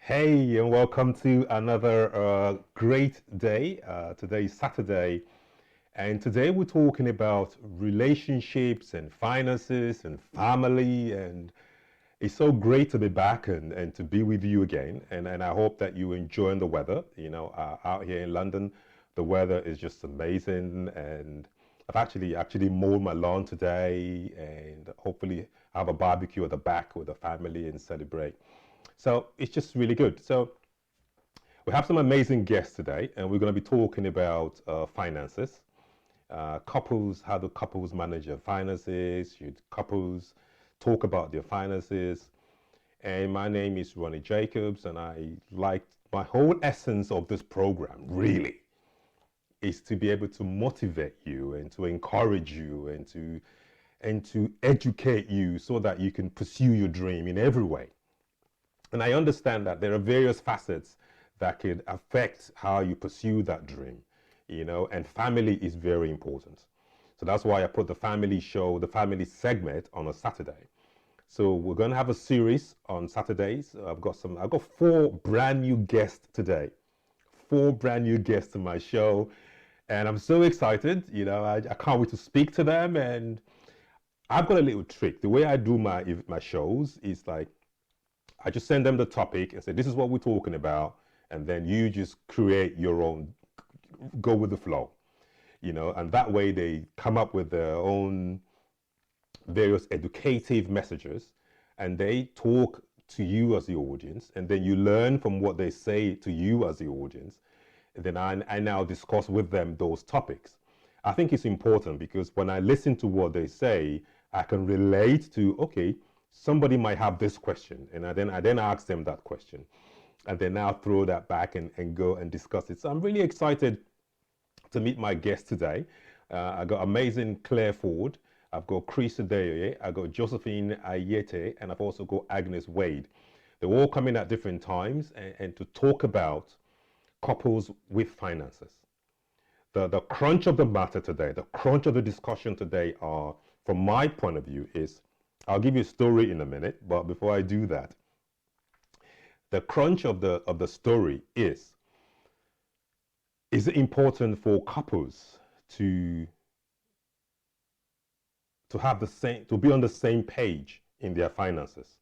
Hey, and welcome to another great day. Today is Saturday, and today we're talking about relationships and finances and family. And it's so great to be back and to be with you again. And I hope that you're enjoying the weather. Out here in London, the weather is just amazing. And I've actually mowed my lawn today, and hopefully have a barbecue at the back with the family and celebrate. So it's just really good. So we have some amazing guests today, and we're going to be talking about finances. Couples, how do couples manage their finances? Should couples talk about their finances? And my name is Ronnie Jacobs, and I like my whole essence of this program really is to be able to motivate you and to encourage you and to educate you so that you can pursue your dream in every way. And I understand that there are various facets that could affect how you pursue that dream, and family is very important. So that's why I put the family show, the family segment on a Saturday. So we're going to have a series on Saturdays. I've got four brand new guests today. Four brand new guests to my show. And I'm so excited. I can't wait to speak to them. And I've got a little trick. The way I do my shows is like I just send them the topic and say, this is what we're talking about. And then you just create your own, go with the flow, and that way they come up with their own various educative messages and they talk to you as the audience. And then you learn from what they say to you as the audience. And then I now discuss with them those topics. I think it's important because when I listen to what they say, I can relate to, okay, somebody might have this question, and I then ask them that question, and then now throw that back and go and discuss it. So I'm really excited to meet my guest today. I got amazing Claire Ford, I've got Chris Adeye, I've got Josephine Ayete, and I've also got Agnes Wade. They're all coming at different times and to talk about couples with finances. The crunch of the matter today, the crunch of the discussion today are, from my point of view, is I'll give you a story in a minute, but before I do that, the crunch of the story is it important for couples to have the same, to be on the same page in their finances?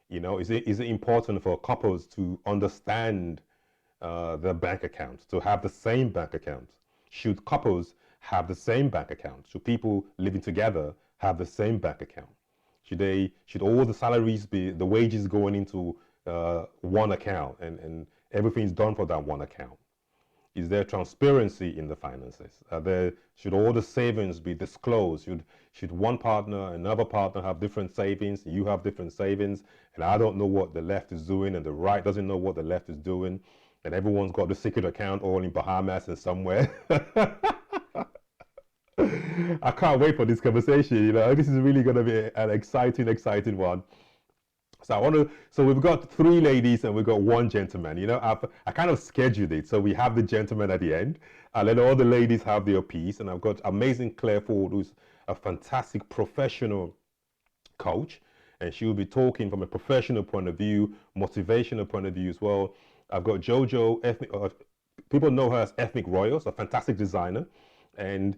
Is it important for couples to understand their bank accounts, to have the same bank accounts? Should couples have the same bank account? Should people living together have the same bank account? Should all the salaries be, the wages going into one account, and everything's done for that one account? Is there transparency in the finances? Should all the savings be disclosed? Should one partner, another partner have different savings? You have different savings, and I don't know what the left is doing, and the right doesn't know what the left is doing, and everyone's got the secret account all in Bahamas and somewhere. I can't wait for this conversation. This is really going to be an exciting one. So we've got three ladies and we've got one gentleman. I kind of scheduled it. So we have the gentleman at the end. I let all the ladies have their piece. And I've got amazing Claire Ford, who's a fantastic professional coach. And she will be talking from a professional point of view, motivational point of view as well. I've got Jojo, people know her as Ethnic Royals, a fantastic designer. And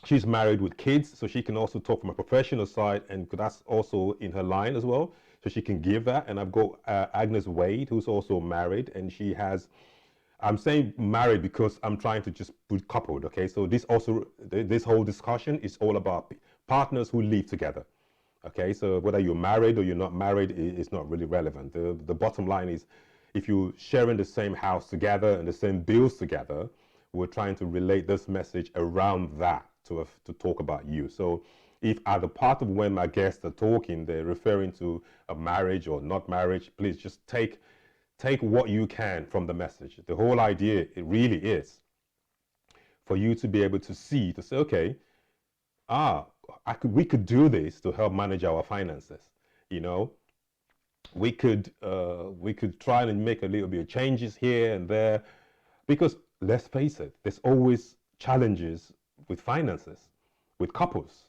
she's married with kids, so she can also talk from a professional side, and that's also in her line as well. So she can give that. And I've got Agnes Wade, who's also married, and she has. I'm saying married because I'm trying to just put coupled. Okay, so this whole discussion is all about partners who live together. Okay, so whether you're married or you're not married is not really relevant. The bottom line is, if you're sharing the same house together and the same bills together, we're trying to relate this message around that to talk about you. So if at the part of when my guests are talking, they're referring to a marriage or not marriage, please just take what you can from the message. The whole idea, it really is for you to be able to see, to say, okay, we could do this to help manage our finances. We could try and make a little bit of changes here and there, because let's face it, there's always challenges with finances, with couples.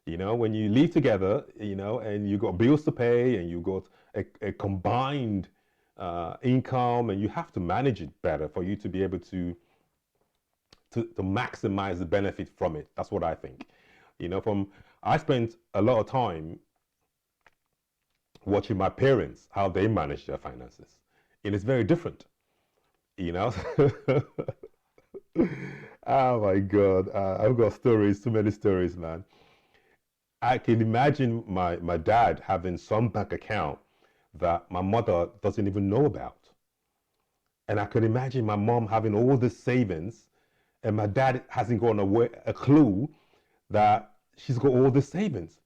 When you live together, and you got bills to pay, and you got a combined income, and you have to manage it better for you to be able to maximize the benefit from it. That's what I think. I spent a lot of time watching my parents, how they manage their finances. And it's very different, you know? Oh my God. I've got stories, too many stories, man. I can imagine my dad having some bank account that my mother doesn't even know about. And I could imagine my mom having all the savings and my dad hasn't got a clue that she's got all the savings.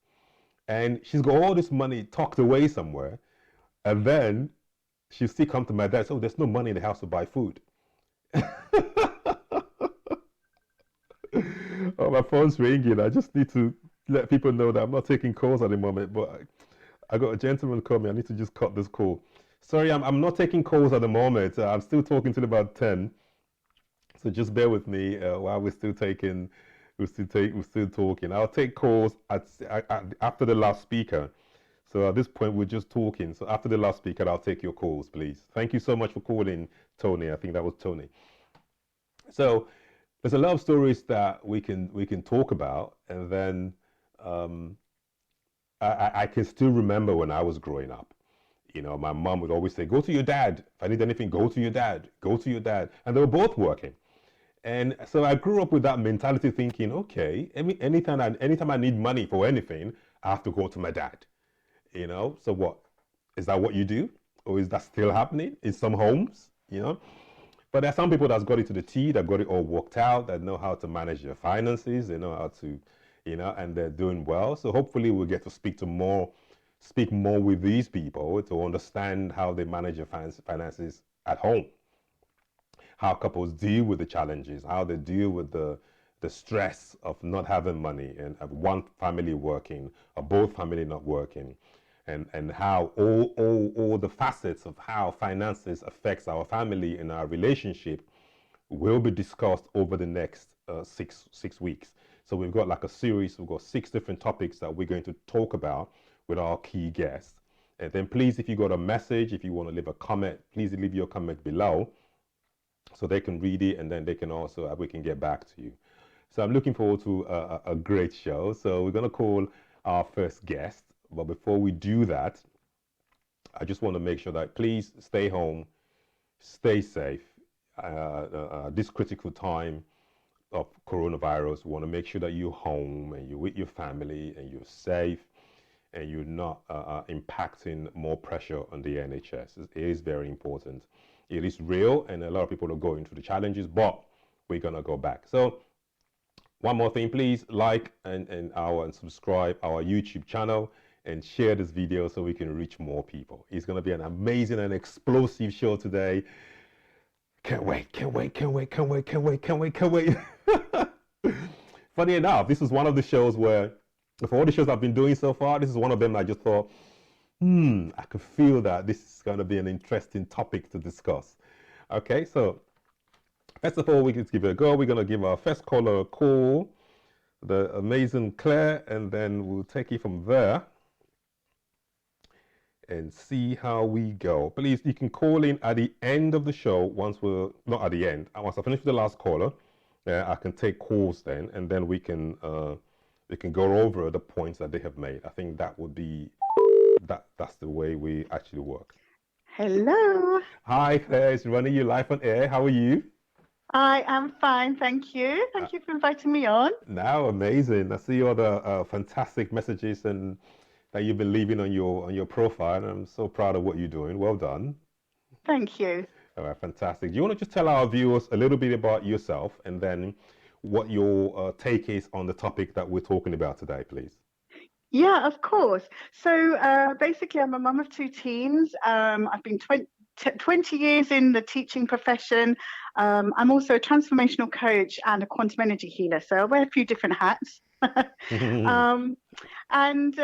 And she's got all this money tucked away somewhere. And then she'll still come to my dad and say, oh, there's no money in the house to buy food. Oh, my phone's ringing. I just need to let people know that I'm not taking calls at the moment, but I got a gentleman call me. I need to just cut this call. Sorry, I'm not taking calls at the moment. I'm still talking till about 10. So just bear with me while we're still talking. I'll take calls after the last speaker. So at this point, we're just talking. So after the last speaker, I'll take your calls, please. Thank you so much for calling, Tony. I think that was Tony. So there's a lot of stories that we can talk about, and then I can still remember when I was growing up. My mom would always say, "Go to your dad. If I need anything, go to your dad. Go to your dad." And they were both working. And so I grew up with that mentality, thinking, okay, anytime I need money for anything, I have to go to my dad. So what? Is that what you do? Or is that still happening in some homes? But there are some people that's got it to the T, that got it all worked out, that know how to manage their finances, they know how to, and they're doing well. So hopefully we'll get to speak more with these people to understand how they manage their finances at home, how couples deal with the challenges, how they deal with the stress of not having money and of one family working or both family not working, and how all the facets of how finances affects our family and our relationship will be discussed over the next 6 weeks. So we've got like a series. We've got 6 different topics that we're going to talk about with our key guests. And then please, if you got a message, if you want to leave a comment, please leave your comment below so they can read it, and then they can also, we can get back to you. So I'm looking forward to a great show. So we're going to call our first guest. But before we do that, I just want to make sure that please stay home, stay safe. This critical time of coronavirus, we want to make sure that you're home and you're with your family and you're safe and you're not impacting more pressure on the NHS. It is very important. It is real, and a lot of people are going through the challenges, but we're going to go back. So one more thing, please like and subscribe our YouTube channel and share this video so we can reach more people. It's going to be an amazing and explosive show today. Can't wait, can't wait, can't wait, can't wait, can't wait, can't wait, can't wait. Funny enough, this is one of the shows where, for all the shows I've been doing so far, this is one of them I just thought, I can feel that this is going to be an interesting topic to discuss. Okay, so first of all, we can give it a go. We're going to give our first caller a call, the amazing Claire, and then we'll take it from there and see how we go. Please, you can call in at the end of the show. Once I finish with the last caller, I can take calls then, and then we can go over the points that they have made. I think that would be that's the way we actually work. Hello. Hi, Claire. It's running you live on air. How are you? I am fine, thank you. Thank you for inviting me on. Now, amazing. I see all the fantastic messages and that you've been leaving on your profile. And I'm so proud of what you're doing. Well done. Thank you. All right, fantastic. Do you want to just tell our viewers a little bit about yourself and then what your take is on the topic that we're talking about today, please? Yeah, of course. So basically, I'm a mum of 2 teens. I've been 20 years in the teaching profession. I'm also a transformational coach and a quantum energy healer. So I wear a few different hats. And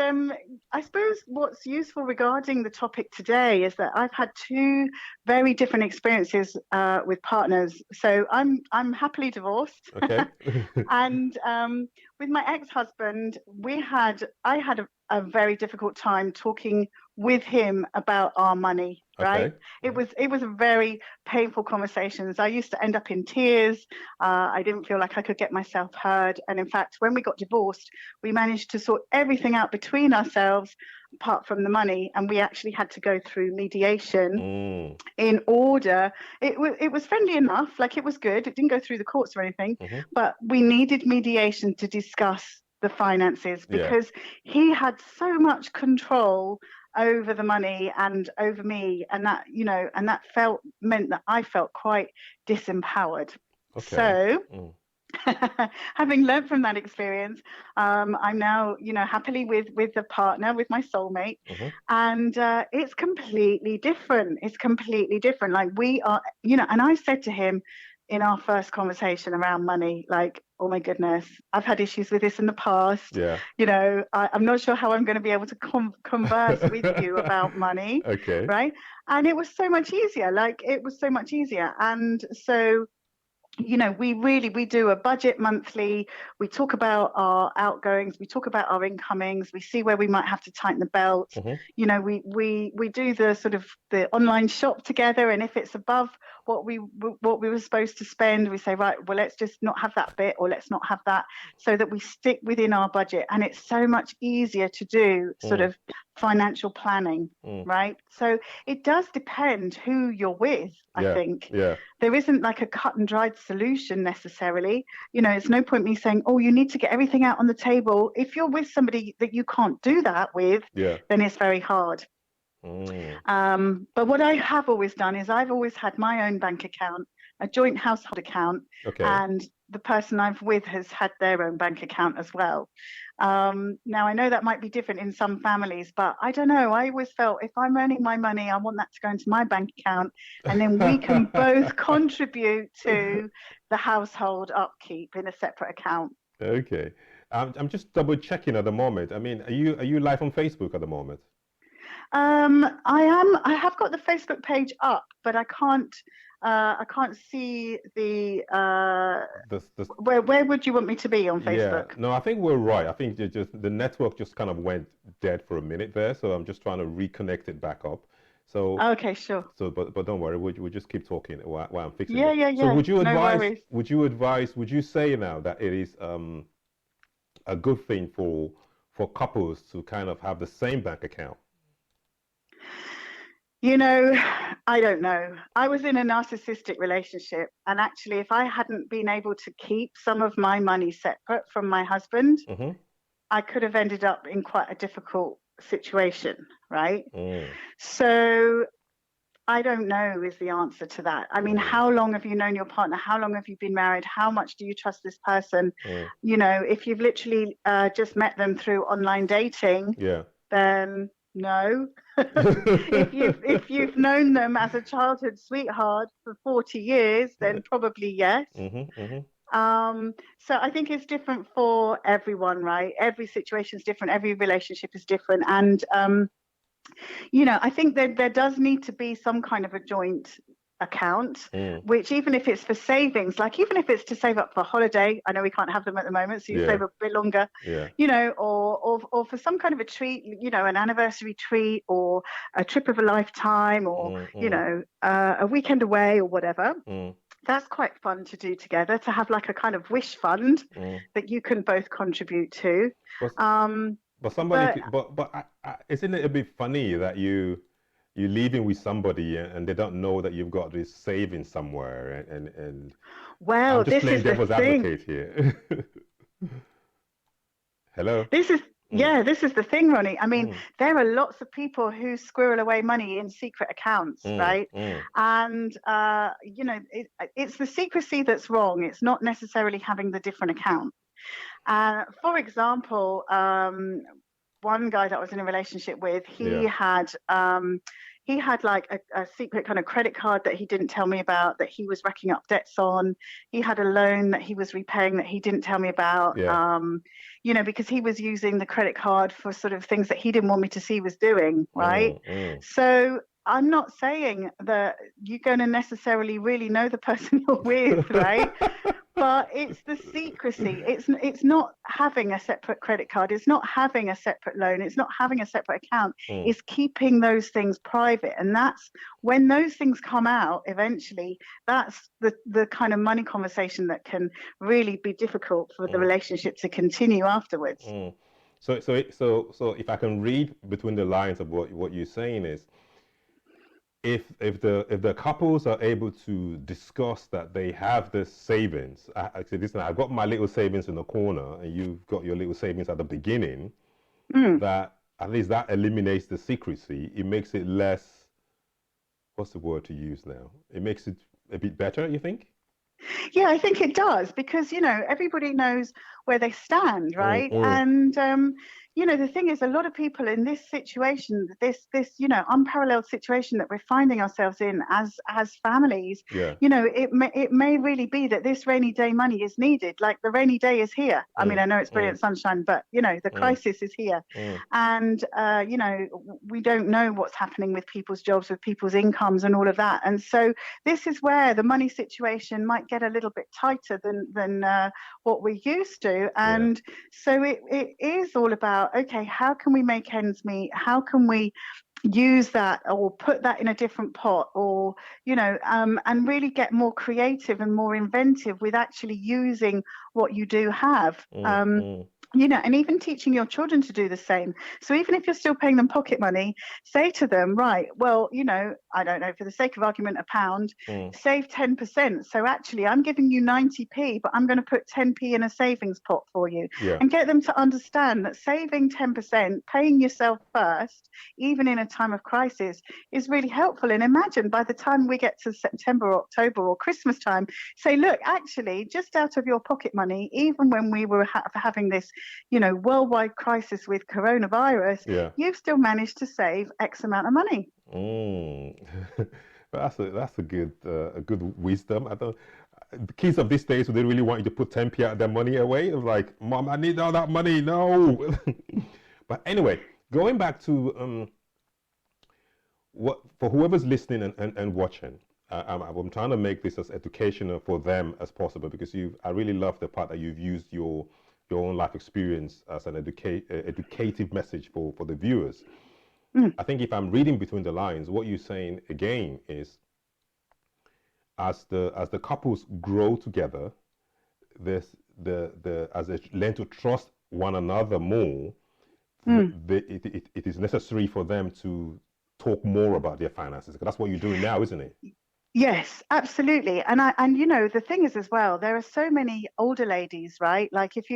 I suppose what's useful regarding the topic today is that I've had 2 very different experiences with partners. So I'm happily divorced. Okay. And with my ex-husband, I had a very difficult time talking with him about our money, right? Okay. It was very painful conversations. I used to end up in tears. I didn't feel like I could get myself heard. And in fact, when we got divorced, we managed to sort everything out between ourselves apart from the money, and we actually had to go through mediation Mm. in order. It was friendly enough, like it was good. It didn't go through the courts or anything, Mm-hmm. but we needed mediation to discuss the finances Yeah. because he had so much control over the money and over me, and that, you know, and that meant that I felt quite disempowered. Okay. So Mm. having learned from that experience, I'm now, you know, happily with a partner, with my soulmate, Mm-hmm. and it's completely different. It's completely different. Like we are, you know, and I said to him in our first conversation around money, like, oh my goodness, I've had issues with this in the past. Yeah. You know, I'm not sure how I'm going to be able to converse with you about money, Okay. right? And it was so much easier. Like it was so much easier, and so, you know, we do a budget monthly. We talk about our outgoings, we talk about our incomings, we see where we might have to tighten the belt. Mm-hmm. You know, we do the sort of the online shop together, and if it's above what we were supposed to spend, we say, right, well, let's just not have that bit, or let's not have that, so that we stick within our budget. And it's so much easier to do sort Mm. of financial planning, Mm. right? So it does depend who you're with, I Yeah. think. Yeah. There isn't like a cut and dried solution necessarily. You know, it's no point me saying, oh, you need to get everything out on the table. If you're with somebody that you can't do that with, Yeah. then it's very hard. Mm. But what I have always done is I've always had my own bank account, a joint household account, Okay. and the person I'm with has had their own bank account as well. Now, I know that might be different in some families, but I don't know. I always felt if I'm earning my money, I want that to go into my bank account, and then we can both contribute to the household upkeep in a separate account. Okay. I'm just double checking at the moment. I mean, are you live on Facebook at the moment? I am. I have got the Facebook page up, but I can't. I can't see the. This, Where would you want me to be on yeah. Facebook? No, I think we're right. I think the network just kind of went dead for a minute there, so I'm just trying to reconnect it back up. So Okay, sure. but don't worry, we'll just keep talking while I'm fixing Yeah, it. yeah, So yeah. No worries. would you say now that it is a good thing for couples to kind of have the same bank account? You know, I don't know. I was in a narcissistic relationship, and actually, if I hadn't been able to keep some of my money separate from my husband, Mm-hmm. I could have ended up in quite a difficult situation, right? Mm. So I don't know is the answer to that. I mean, Mm. how long have you known your partner? How long have you been married? How much do you trust this person? Mm. You know, if you've literally just met them through online dating, Yeah. then no. If you've known them as a childhood sweetheart for 40 years, then probably yes. Mm-hmm. Mm-hmm. So I think it's different for everyone, right? Every situation is different, every relationship is different. And you know, I think that there does need to be some kind of a joint account, Mm. which, even if it's for savings, like even if it's to save up for a holiday, I know we can't have them at the moment, so you Yeah. save a bit longer, Yeah. you know, or for some kind of a treat, you know, an anniversary treat or a trip of a lifetime, or you know, a weekend away or whatever. Mm. That's quite fun to do together, to have like a kind of wish fund Mm. that you can both contribute to. But Um, but somebody but could, but isn't it a bit funny that you're leaving with somebody and they don't know that you've got this savings somewhere, and I'm well, just this playing is the devil's thing. advocate here. Hello? This is, Mm. yeah, this is the thing, Ronnie. I mean, Mm. there are lots of people who squirrel away money in secret accounts, Mm. right? Mm. And, you know, it's the secrecy that's wrong. It's not necessarily having the different account. For example, one guy that I was in a relationship with, he had like a secret kind of credit card that he didn't tell me about, that he was racking up debts on. He had a loan that he was repaying that he didn't tell me about. Yeah. You know, because he was using the credit card for sort of things that he didn't want me to see he was doing, right? Mm. Mm. So I'm not saying that you're going to necessarily really know the person you're with, right? but it's the secrecy. It's not having a separate credit card. It's not having a separate loan. It's not having a separate account. Mm, It's keeping those things private. And that's when those things come out eventually, that's the kind of money conversation that can really be difficult for the mm, relationship to continue afterwards. mm. So if I can read between the lines of what you're saying is, if the couples are able to discuss that they have this savings, I say, listen, I've got my little savings in the corner, and you've got your little savings at the beginning, Mm. that at least that eliminates the secrecy. It makes it less, what's the word to use now? It makes it a bit better, you think? Yeah, I think it does because, everybody knows where they stand, Mm, right? mm, And, the thing is, a lot of people in this situation, this, unparalleled situation that we're finding ourselves in as families, yeah. it may really be that this rainy day money is needed. Like the rainy day is here. I mean, Mm, I know it's mm, brilliant sunshine, but, the mm, crisis is here. mm, And, we don't know what's happening with people's jobs, with people's incomes and all of that. And so this is where the money situation might get a little bit tighter than what we're used to. yeah. And so it is all about, okay, how can we make ends meet? How can we use that or put that in a different pot, or and really get more creative and more inventive with actually using what you do have. Mm, mm, And even teaching your children to do the same. So even if you're still paying them pocket money, say to them, right, well, I don't know, for the sake of argument, £1, mm, save 10%. So actually, I'm giving you 90p, but I'm going to put 10p in a savings pot for you, yeah. and get them to understand that saving 10%, paying yourself first, even in a time of crisis, is really helpful. And imagine by the time we get to September or October or Christmas time, say, look, actually, just out of your pocket money, even when we were having this worldwide crisis with coronavirus, Yeah. you've still managed to save X amount of money. Mm. That's a good wisdom. I don't. The kids of these days, they really want you to put 10p out of their money away. It was like, Mom, I need all that money. No. But anyway, going back to what for whoever's listening and watching, I'm trying to make this as educational for them as possible, because I really love the part that you've used your own life experience as an educative message for the viewers. Mm. I think if I'm reading between the lines, what you're saying again is, as the couples grow together, this the as they learn to trust one another more, Mm. it is necessary for them to talk more about their finances. That's what you're doing now, isn't it? Yes, absolutely. And the thing is as well, there are so many older ladies, right? Like if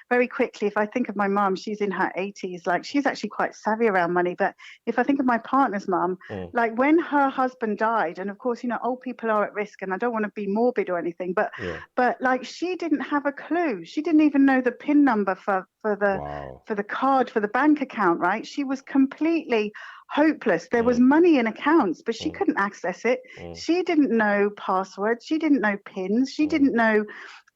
very quickly, if I think of my mum, she's in her 80s, like she's actually quite savvy around money. But if I think of my partner's mum, Mm, like when her husband died, and of course, old people are at risk, and I don't want to be morbid or anything, but yeah. like she didn't have a clue. She didn't even know the PIN number Wow. for the card for the bank account, right? She was completely hopeless. There was Mm, money in accounts, but she mm, couldn't access it. mm, She didn't know passwords. She didn't know pins. She mm, didn't know,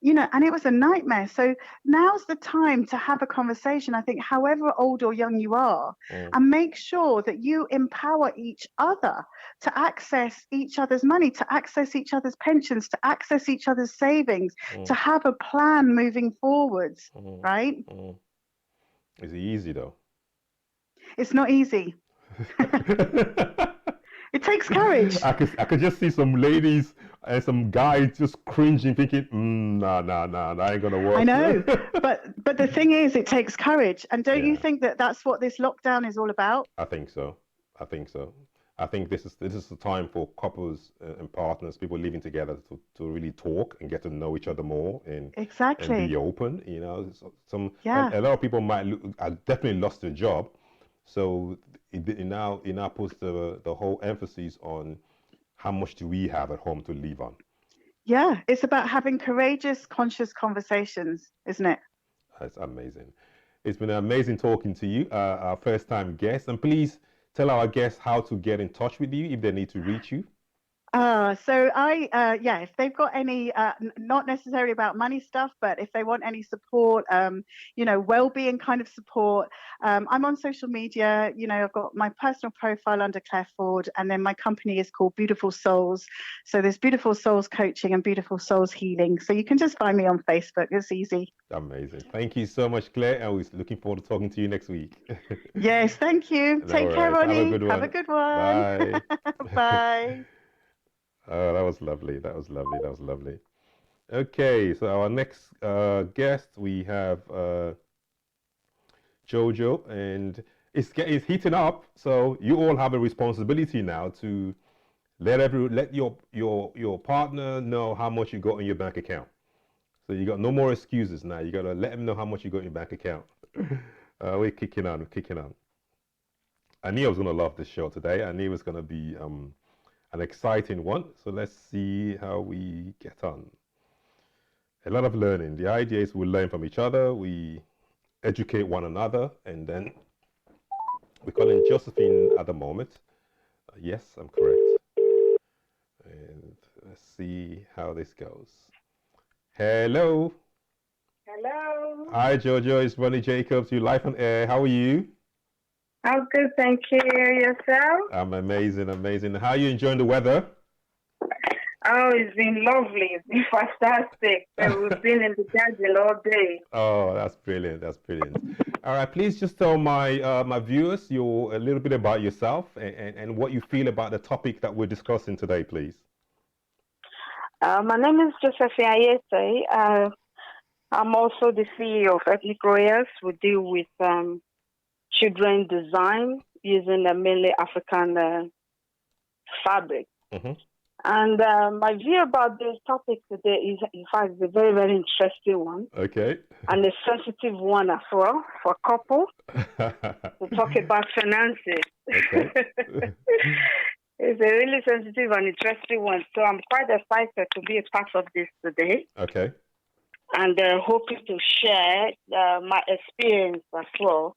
and it was a nightmare. So now's the time to have a conversation, I think, however old or young you are, mm, and make sure that you empower each other to access each other's money, to access each other's pensions, to access each other's savings, to mm, have a plan moving forwards, mm, right? mm. Is it easy though? It's not easy. It takes courage. I could just see some ladies and some guys just cringing, thinking, nah, nah, nah, that ain't gonna I work. know, but the thing is, it takes courage. And don't you Yeah, think that that's what this lockdown is all about? I think so. I think so. I think this is the time for couples and partners, people living together, to really talk and get to know each other more, and be Exactly. open. And Yeah. a lot of people might definitely lost their job, so it now puts the whole emphasis on how much do we have at home to live on. Yeah. It's about having courageous, conscious conversations, isn't it? That's amazing. It's been amazing talking to you, our first time guest. And please tell our guests how to get in touch with you if they need to reach you. So yeah, if they've got any, not necessarily about money stuff, but if they want any support, well-being kind of support, I'm on social media. I've got my personal profile under Claire Ford, and then my company is called Beautiful Souls. So there's Beautiful Souls Coaching and Beautiful Souls Healing. So you can just find me on Facebook. It's easy. Amazing. Thank you so much, Claire. I was looking forward to talking to you next week. Yes, thank you. No Take care, worries. Have a Ronnie. good Have a one. good one. Bye. Bye. Oh, that was lovely. That was lovely. That was lovely. Okay, so our next guest, we have Jojo, and it's heating up. So you all have a responsibility now to let your partner know how much you got in your bank account. So you got no more excuses now. You got to let them know how much you got in your bank account. We're kicking on. We're kicking on. I knew I was going to love this show today. I knew it was going to be an exciting one. So let's see how we get on. A lot of learning. The idea is we learn from each other, we educate one another, and then we're calling Josephine at the moment. Yes, I'm correct. And let's see how this goes. Hello. Hello. Hi, Jojo. It's Ronnie Jacobs. You live on air. How are you? I'm good, thank you. Yourself? I'm amazing, amazing. How are you enjoying the weather? Oh, it's been lovely. It's been fantastic. We've been in the garden all day. Oh, that's brilliant. That's brilliant. All right, please just tell my viewers a little bit about yourself and what you feel about the topic that we're discussing today, please. My name is Josephine Ayese. I'm also the CEO of Ethnic Royals. We deal with children design using mainly African fabric. Mm-hmm. And my view about this topic today is, in fact, a very, very interesting one. Okay. And a sensitive one as well for a couple to talk about finances. Okay. It's a really sensitive and interesting one. So I'm quite excited to be a part of this today. Okay. And hoping to share my experience as well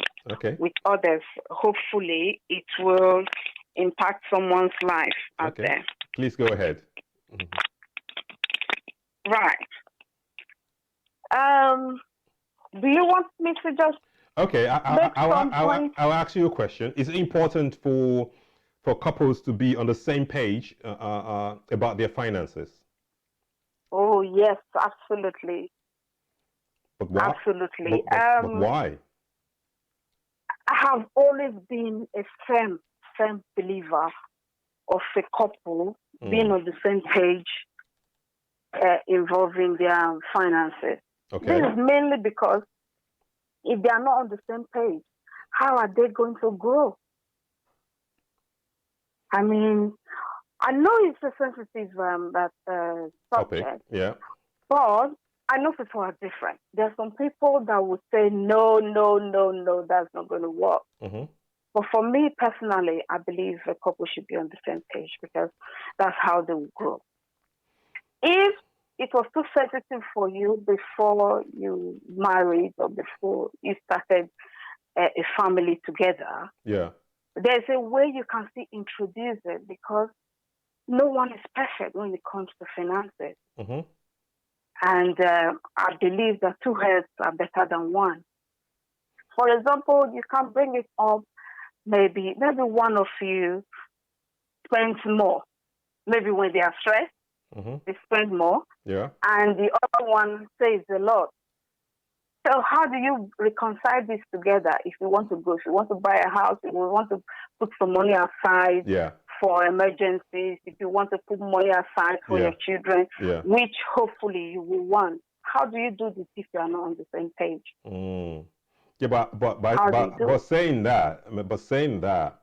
with others. Hopefully, it will impact someone's life out there. Please go ahead. Right. Do you want me to just I'll ask you a question. Is it important for couples to be on the same page about their finances? Oh, yes, absolutely. But why? Absolutely. But why? I have always been a firm believer of a couple being on the same page involving their finances. Okay. This is mainly because if they are not on the same page, how are they going to grow? I mean, I know it's a sensitive subject, yeah, but I know people are different. There are some people that would say, no, that's not going to work. Mm-hmm. But for me personally, I believe a couple should be on the same page because that's how they will grow. If it was too sensitive for you before you married or before you started a family together, there's a way you can still introduce it because no one is perfect when it comes to finances. Mm-hmm. And I believe that two heads are better than one. For example, you can bring it up. Maybe one of you spends more. Maybe when they are stressed, they spend more. Yeah. And the other one saves a lot. So how do you reconcile this together if you want to go? If you want to buy a house, if you want to put some money aside for emergencies, if you want to put money aside for your children, which hopefully you will want. How do you do this if you are not on the same page? Yeah, but saying that,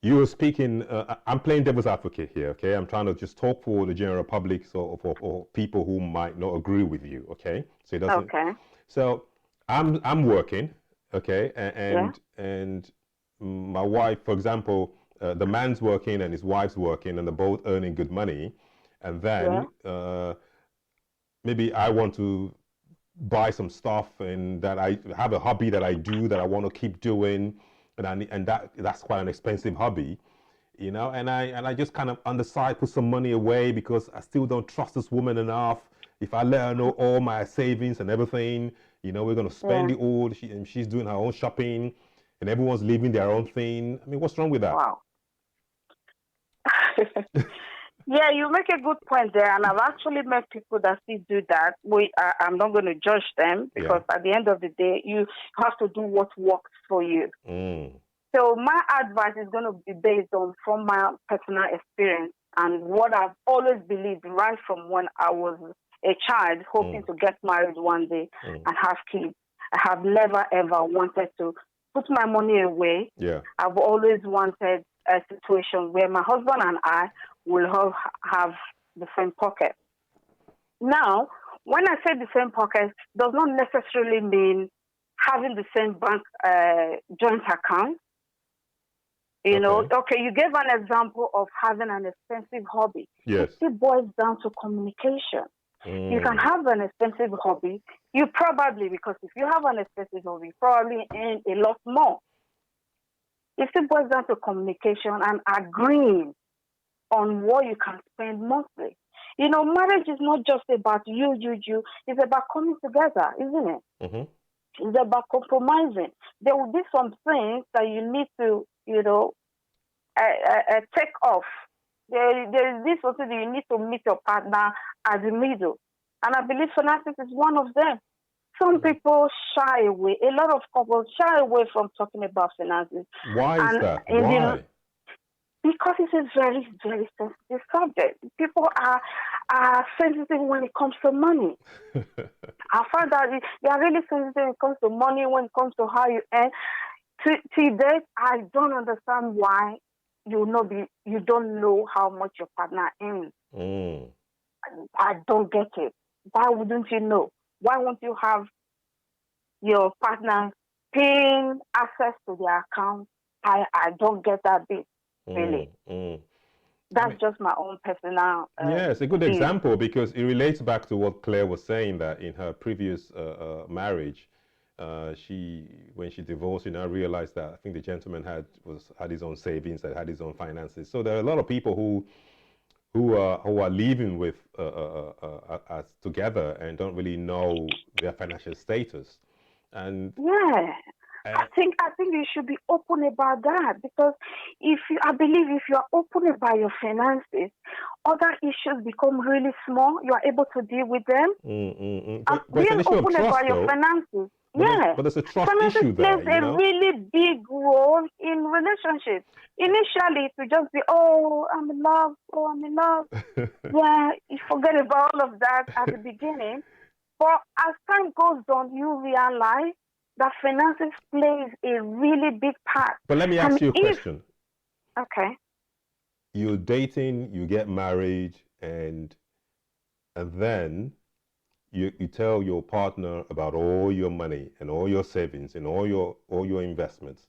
you're speaking. I'm playing devil's advocate here, okay? I'm trying to just talk for the general public, so for people who might not agree with you, okay? So it doesn't. Okay. So I'm working, okay, and my wife, for example, the man's working and his wife's working, and they're both earning good money, and then maybe I want to buy some stuff and that I have a hobby that I do that I want to keep doing, and that's quite an expensive hobby. you know, and I just kind of on the side put some money away because I still don't trust this woman enough. If I let her know all my savings and everything, you know, we're gonna spend Yeah. it all. And she's doing her own shopping, and everyone's living their own thing. I mean, what's wrong with that? Wow. Yeah, you make a good point there, and I've actually met people that still do that. I'm not going to judge them because at the end of the day, you have to do what works for you. So my advice is going to be based on from my personal experience and what I've always believed right from when I was a child, hoping to get married one day and have kids. I have never ever wanted to put my money away. Yeah. I've always wanted a situation where my husband and I will have the same pocket. Now, when I say the same pocket, does not necessarily mean having the same bank joint account. You know, okay, you gave an example of having an expensive hobby. Yes. It still boils down to communication. You can have an expensive hobby. You probably, because if you have an expensive hobby, you probably earn a lot more. It still boils down to communication and agreeing on what you can spend monthly. You know, marriage is not just about you. It's about coming together, isn't it? It's about compromising. There will be some things that you need to, you know, take off. There is this something that you need to meet your partner at the middle. And I believe finances is one of them. Some people shy away. A lot of couples shy away from talking about finances. Why is that? Why? Because it's a very, very sensitive subject. People are sensitive when it comes to money. I found that they are really sensitive when it comes to money, when it comes to how you earn. To date, I don't understand why you don't know how much your partner earns. I don't get it. Why wouldn't you know? Why won't you have your partner paying access to their account? I don't get that bit. Really. That's just my own personal yeah, it's a good example because it relates back to what Claire was saying, that in her previous marriage, when she divorced, you know, realized that I think the gentleman had his own savings, had his own finances. So there are a lot of people who are living with us together and don't really know their financial status. And yeah. I think you should be open about that, because I believe if you are open about your finances, other issues become really small. You are able to deal with them. But being it's an issue open of trust, about your though. finances, But there's a trust finances issue there. plays a really big role in relationships. Initially, it will just be, oh, I'm in love. Oh, I'm in love. Yeah, you forget about all of that at the beginning. But as time goes on, you realize that finances plays a really big part. But let me ask you a question. Okay. You're dating, you get married, and then you tell your partner about all your money and all your savings and all your investments.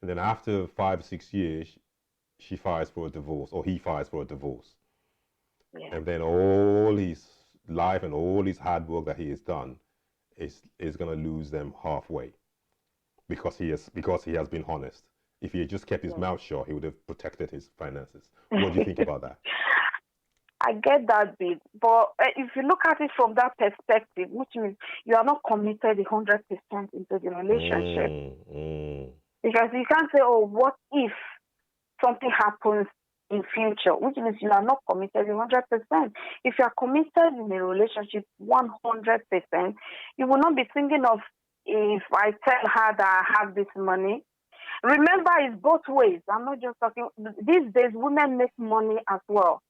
And then after 5-6 years, she files for a divorce, or he files for a divorce. Yeah. And then all his life and all his hard work that he has done is going to lose them halfway, because he has been honest. If he had just kept his mouth shut, he would have protected his finances. What do you think about that? I get that bit, but if you look at it from that perspective, which means you are not committed 100% into the relationship, because you can't say, "Oh, what if something happens in future?" Which means you are not committed 100%. If you are committed in a relationship 100%, you will not be thinking of, if I tell her that I have this money. Remember, it's both ways. I'm not just talking. These days, women make money as well.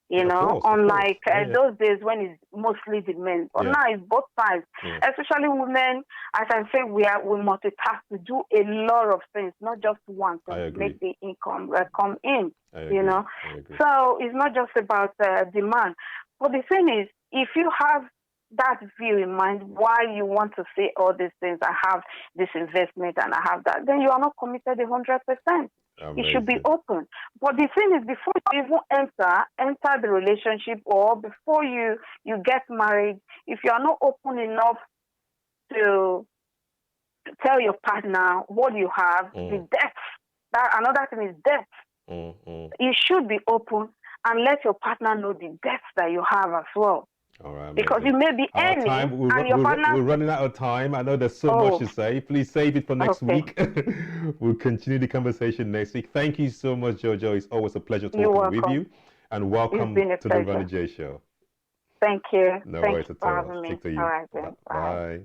You know, unlike those days when it's mostly the men. But now it's both sides. Especially women, as I say, we multitask to do a lot of things, not just one, to make the income come in. You know, so it's not just about demand. But the thing is, if you have that view in mind, why you want to say all these things, I have this investment and I have that, then you are not committed 100%. It should be open. But the thing is, before you even enter the relationship, or before you get married, if you are not open enough to tell your partner what you have, the debt. That another thing is debt. You should be open and let your partner know the debts that you have as well. All right, Because amazing. you may be Our earning time, and your partner. we're running out of time. I know there's so much Oh, to say. Please save it for next okay. week. We'll continue the conversation next week. Thank you so much, Jojo. It's always a pleasure You're talking with welcome. you. And It's welcome been a to the Ronnie pleasure. J Show. Thank you. No Thank worries you at for all. having me. Speak to All you. right then. Bye. Bye.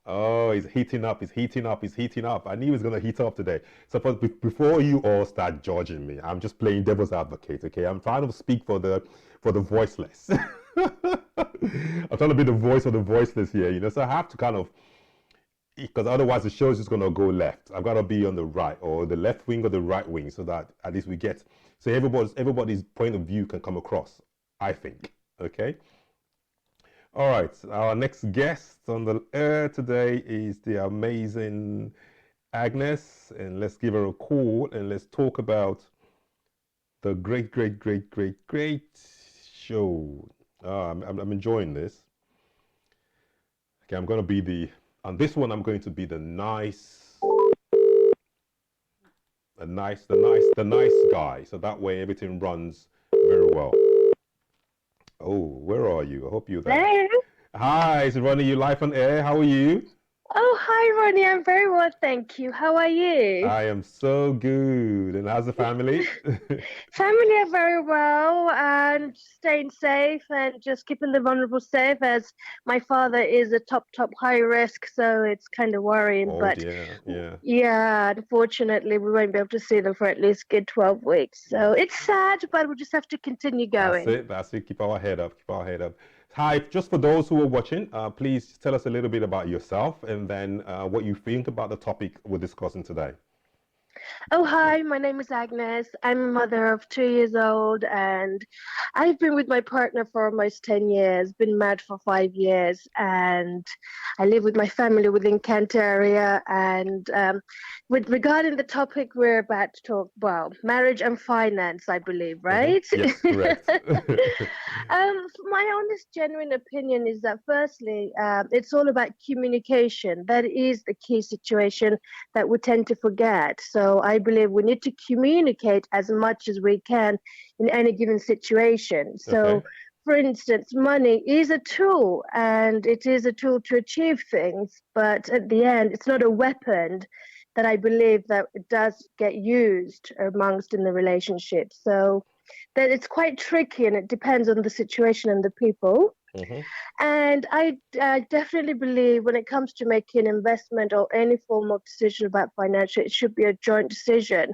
Oh, it's heating up. It's heating up. It's heating up. I knew it was going to heat up today. So before you all start judging me, I'm just playing devil's advocate, okay? I'm trying to speak for the voiceless. I'm trying to be the voice of the voiceless here, you know? So I have to kind of, because otherwise the show is just going to go left. I've got to be on the right, or the left wing or the right wing, so that at least we get, so everybody's point of view can come across, I think, okay? All right, our next guest on the air today is the amazing Agnes, and let's give her a call and let's talk about the great show. I'm enjoying this. Okay, I'm going to be on this one, I'm going to be the nice guy. So that way everything runs very well. Oh, where are you? I hope you're there. Hello. Hi, it's Ronnie. You live on air. How are you? Oh, hi, Ronnie. I'm very well, thank you. How are you? I am so good. And how's the family? Family are very well and staying safe and just keeping the vulnerable safe, as my father is a top high risk, so it's kind of worrying. Oh But dear, yeah. yeah, unfortunately, we won't be able to see them for at least good 12 weeks. So it's sad, but we'll just have to continue going. That's it. Keep our head up. Keep our head up. Hi, just for those who are watching, please tell us a little bit about yourself and then what you think about the topic we're discussing today. Oh, hi, my name is Agnes. I'm a mother of 2 years old, and I've been with my partner for almost 10 years, been married for 5 years, and I live with my family within Kent area. And with regarding the topic we're about to talk, well, marriage and finance, I believe, right? Yes, correct. My honest, genuine opinion is that firstly, it's all about communication. That is the key situation that we tend to forget. So I believe we need to communicate as much as we can in any given situation. So, Okay. for instance, money is a tool and it is a tool to achieve things, but at the end, it's not a weapon that I believe that it does get used amongst in the relationship. So that it's quite tricky and it depends on the situation and the people. And I definitely believe when it comes to making investment or any form of decision about financial, it should be a joint decision.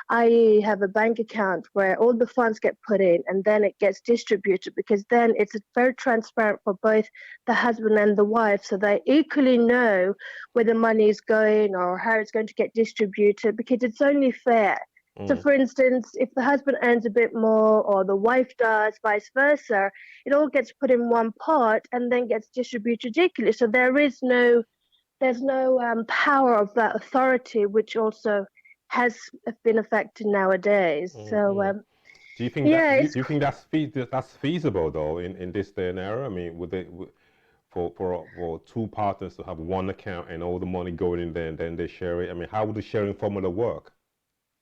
I have a bank account where all the funds get put in and then it gets distributed, because then it's very transparent for both the husband and the wife, so they equally know where the money is going or how it's going to get distributed, because it's only fair. So, for instance, if the husband earns a bit more or the wife does, vice versa, it all gets put in one pot and then gets distributed equally. So there's no power of that authority, which also has been affected nowadays. So Do you think yeah, do you think that's feasible though in this day and era? I mean, for two partners to have one account and all the money going in there and then they share it? I mean, how would the sharing formula work?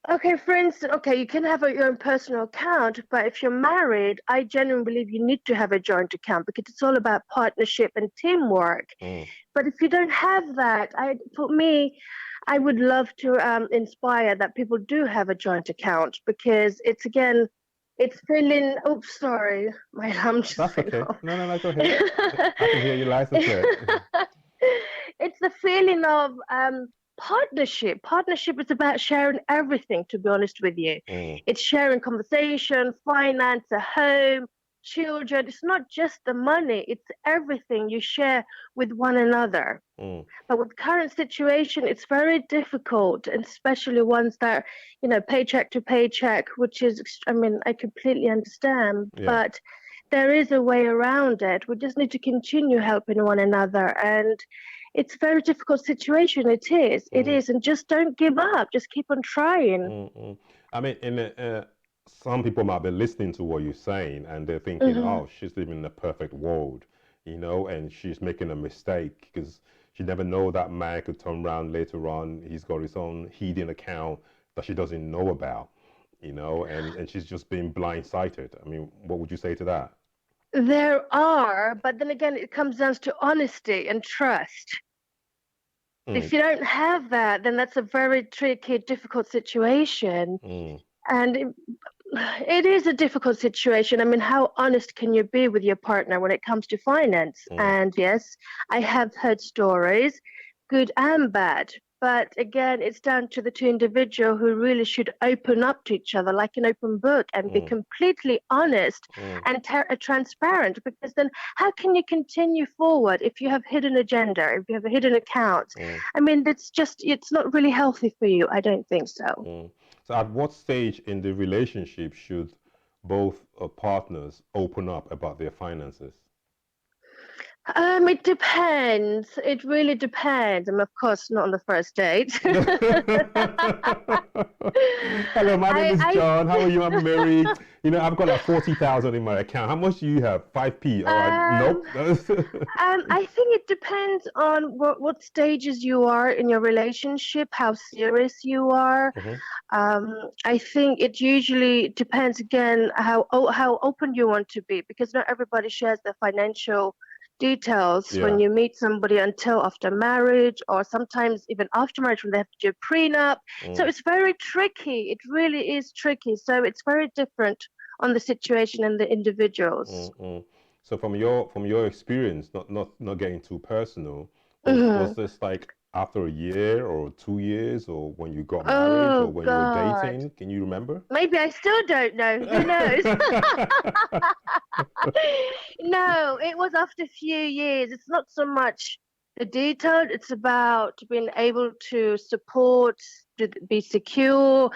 okay, for instance, okay, you can have your own personal account, but if you're married, I genuinely believe you need to have a joint account because it's all about partnership and teamwork. But if you don't have that, for me, I would love to inspire that people do have a joint account, because it's again, it's feeling. Oops, sorry, my alarm just That's went okay. off. No, go ahead. I can hear you loud and clear. It's the feeling of partnership. Partnership is about sharing everything, to be honest with you. It's sharing conversation, finance, a home, children. It's not just the money, it's everything you share with one another. But with current situation, it's very difficult, and especially ones that, paycheck to paycheck, which is, I mean, I completely understand, but there is a way around it. We just need to continue helping one another. And it's a very difficult situation. It is. And just don't give up. Just keep on trying. I mean, some people might be listening to what you're saying and they're thinking, oh, she's living in a perfect world, and she's making a mistake because she never know that man could turn around later on. He's got his own hidden account that she doesn't know about, you know, and she's just being blindsided. I mean, what would you say to that? There are, but then again, it comes down to honesty and trust. Mm, If you don't have that, then that's a very tricky, difficult situation. mm, And it is a difficult situation. I mean, how honest can you be with your partner when it comes to finance? mm, And yes, I have heard stories, good and bad. But again, it's down to the two individual who really should open up to each other like an open book and be mm, completely honest mm, and transparent. Because then, how can you continue forward if you have hidden agenda, if you have a hidden account? mm, I mean, it's not really healthy for you. I don't think so. mm. So, at what stage in the relationship should both partners open up about their finances? It depends. It really depends. And of course, not on the first date. Hello, my name is I John. How are you? I'm Mary. You know, I've got like 40,000 in my account. How much do you have? 5p. All right. um, Nope. I think it depends on what stages you are in your relationship, how serious you are. Mhm. I think it usually depends again how open you want to be, because not everybody shares their financial details Yeah. when you meet somebody until after marriage, or sometimes even after marriage when they have to do a prenup. So Mm, it's very tricky. It really is tricky. So it's very different on the situation and the individuals. mm, mm. So from your experience, not getting too personal, was Hmm. this like after a year or 2 years, or when you got married, or Oh when you were God. dating? Can you remember? Maybe I still don't know. Who knows? No, it was after a few years. It's not so much the detail, it's about being able to support, to be secure,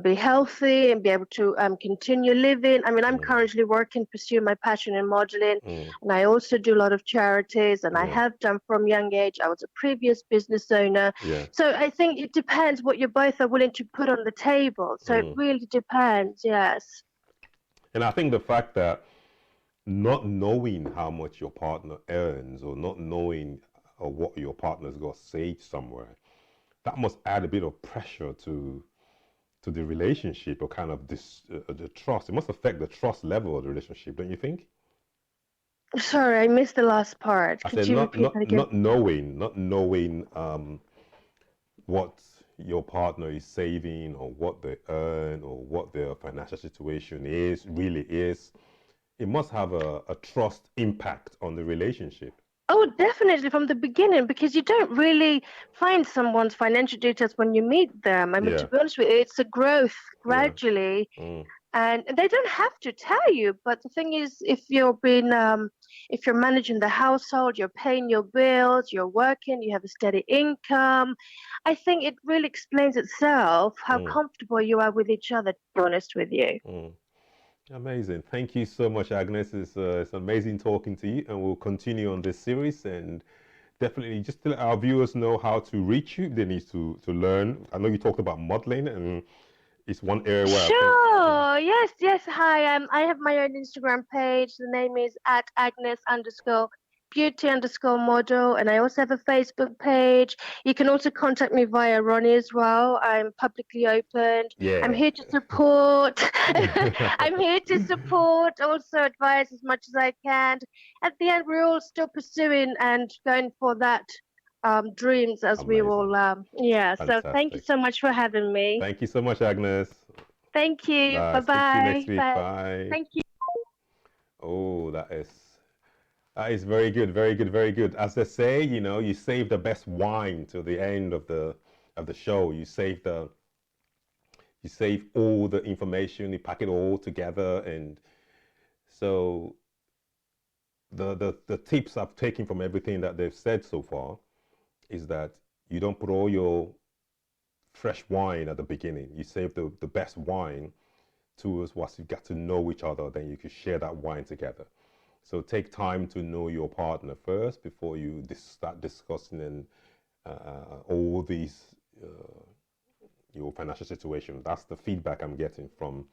be healthy, and be able to continue living. I mean, I'm Mm, currently working, pursuing my passion in modeling, mm, and I also do a lot of charities, and I yeah, have done from young age. I was a previous business owner. yeah. So I think it depends what you both are willing to put on the table. So it Mm. really depends, yes. And I think the fact that not knowing how much your partner earns, or not knowing what your partner's got saved somewhere, that must add a bit of pressure to the relationship, or kind of this the trust. It must affect the trust level of the relationship, don't you think? Sorry, I missed the last part. I Could said you repeat that again? not knowing what your partner is saving, or what they earn, or what their financial situation is really is. It must have a trust impact on the relationship. Oh, definitely from the beginning, because you don't really find someone's financial details when you meet them. I mean, to Yeah, be honest with you, it's a growth yeah. gradually, Mm, and they don't have to tell you. But the thing is, if you're managing the household, you're paying your bills, you're working, you have a steady income, I think it really explains itself how mm, comfortable you are with each other, to be honest with you. mm. Amazing. Thank you so much, Agnes. It's amazing talking to you, and we'll continue on this series. And definitely just to let our viewers know how to reach you. They need to learn. I know you talked about modeling, and it's one area where I think. Mm, Sure. Yes, yes. Hi. I have my own Instagram page. The name is at Agnes underscore beauty underscore model. And I also have a Facebook page. You can also contact me via Ronnie as well. I'm publicly opened. I'm yeah. here to support. I'm here to support, also advise as much as I can. At the end, we're all still pursuing and going for that dreams as we Amazing. all yeah. So thank you Fantastic. so much for having me. Thank you so much, Agnes. Thank you. Bye. Speak to you next Bye-bye. week. Bye. Bye. Thank you. Oh, that is very good, very good, very good. As they say, you save the best wine till the end of the show. You save all the information, you pack it all together, and so the tips I've taken from everything that they've said so far is that you don't put all your fresh wine at the beginning. You save the best wine towards once you've got to know each other, then you can share that wine together. So take time to know your partner first before you start discussing and all these your financial situation. That's the feedback I'm getting from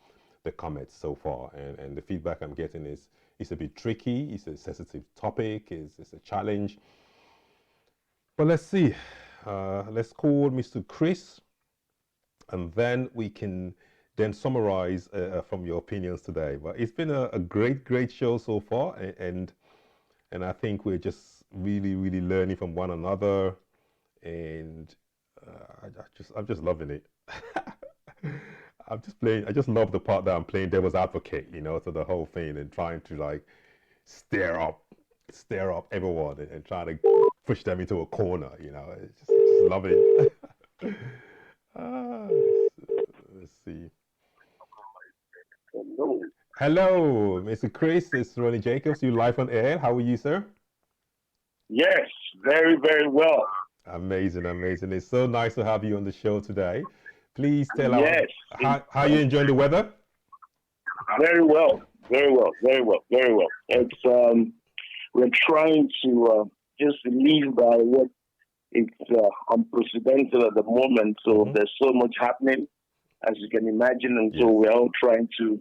the comments so far, and the feedback I'm getting is it's a bit tricky. It's a sensitive topic. It's a challenge. But let's see. Let's call Mr. Chris. and then we can then summarize from your opinions today. But it's been a great show so far, and I think we're just really learning from one another, and I'm just loving it. I'm just playing. I just love the part that I'm playing devil's advocate, to the whole thing and trying to like stir up everyone and trying to push them into a corner. It's just love it. Ah, let's see. Hello, Mr. Chris. It's Ronnie Jacobs. You live on air. How are you, sir? Yes, very, very well. Amazing. It's so nice to have you on the show today. Please tell Yes. how you enjoying the weather? Very well. It's we're trying to just live by what it's unprecedented at the moment. So there's so much happening, as you can imagine, and so we're all trying to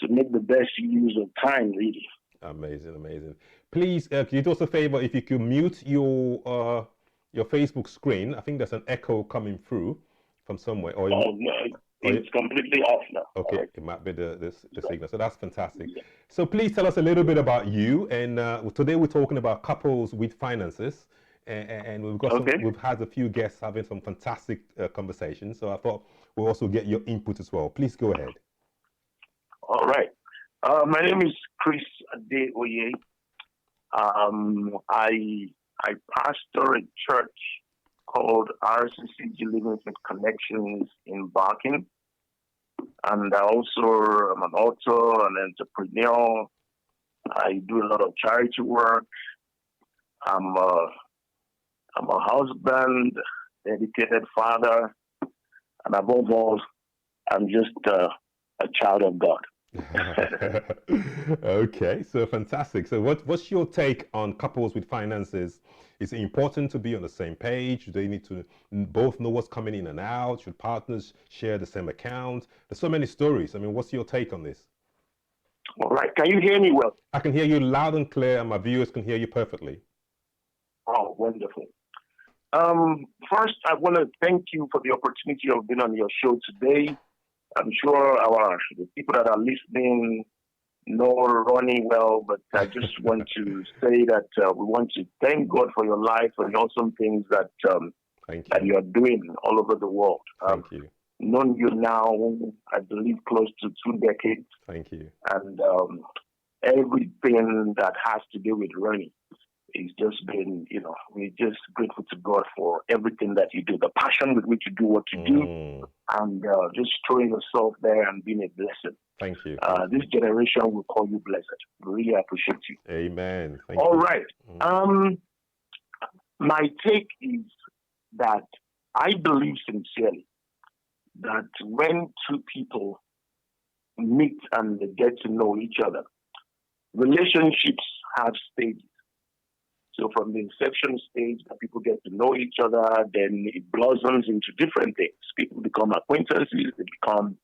make the best use of time, really. Amazing. Please, can you do us a favor if you could mute your Facebook screen? I think there's an echo coming through from somewhere. Or no, it's completely off now. Okay, right. It might be the signal. So that's fantastic. Yeah. So please tell us a little bit about you. And today we're talking about couples with finances. And we've had a few guests having some fantastic conversations. So I thought we'll also get your input as well. Please go ahead. All right. My name is Chris Adeoye. I pastor a church called RCCG Living Faith Connections in Barking. And I also am an author, an entrepreneur. I do a lot of charity work. I'm a husband, dedicated father, and above all, I'm just a child of God. Okay, so fantastic. So what's your take on couples with finances? Is it important to be on the same page? Do they need to both know what's coming in and out? Should partners share the same account? There's so many stories. I mean, what's your take on this? All right. Can you hear me well? I can hear you loud and clear, and my viewers can hear you perfectly. Oh, wonderful. First, I want to thank you for the opportunity of being on your show today. I'm sure the people that are listening know Ronnie well, but I just want to say that we want to thank God for your life and the awesome things that you are doing all over the world. Thank you. Known you now, I believe, close to 2 decades. Thank you. And everything that has to do with Ronnie is just been, we're just grateful to God for everything that you do, the passion with which you do what you do, and just throwing yourself there and being a blessing. Thank you. This generation will call you blessed. Really appreciate you. Amen. Thank All you. Right. My take is that I believe sincerely that when two people meet and they get to know each other, relationships have stages. So from the inception stage that people get to know each other, then it blossoms into different things. People become acquaintances, they become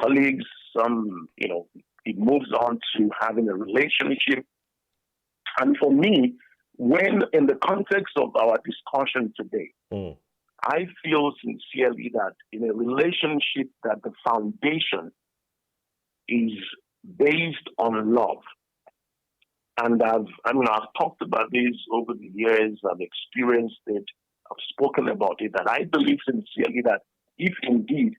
colleagues, some, it moves on to having a relationship. And for me, when in the context of our discussion today, I feel sincerely that in a relationship that the foundation is based on love. And I've talked about this over the years. I've experienced it. I've spoken about it. And I believe sincerely that if indeed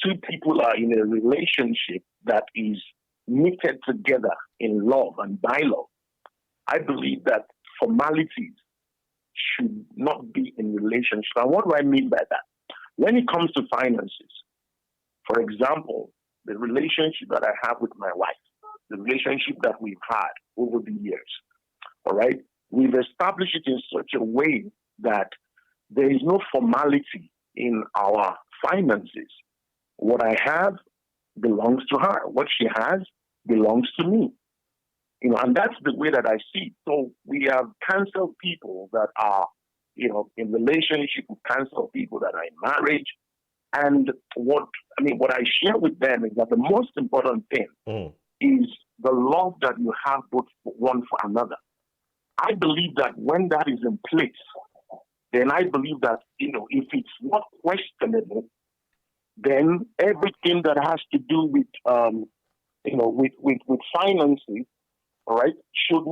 two people are in a relationship that is knitted together in love and by love, I believe that formalities should not be in relationship. And what do I mean by that? When it comes to finances, for example, the relationship that I have with my wife, the relationship that we've had over the years, all right? We've established it in such a way that there is no formality in our finances. What I have belongs to her. What she has belongs to me. And that's the way that I see it. So we have canceled people that are, in relationship with canceled people that are in marriage. And what I share with them is that the most important thing is the love that you have both one for another. I believe that when that is in place, then I believe that, if it's not questionable, then everything that has to do with with finances, all right, should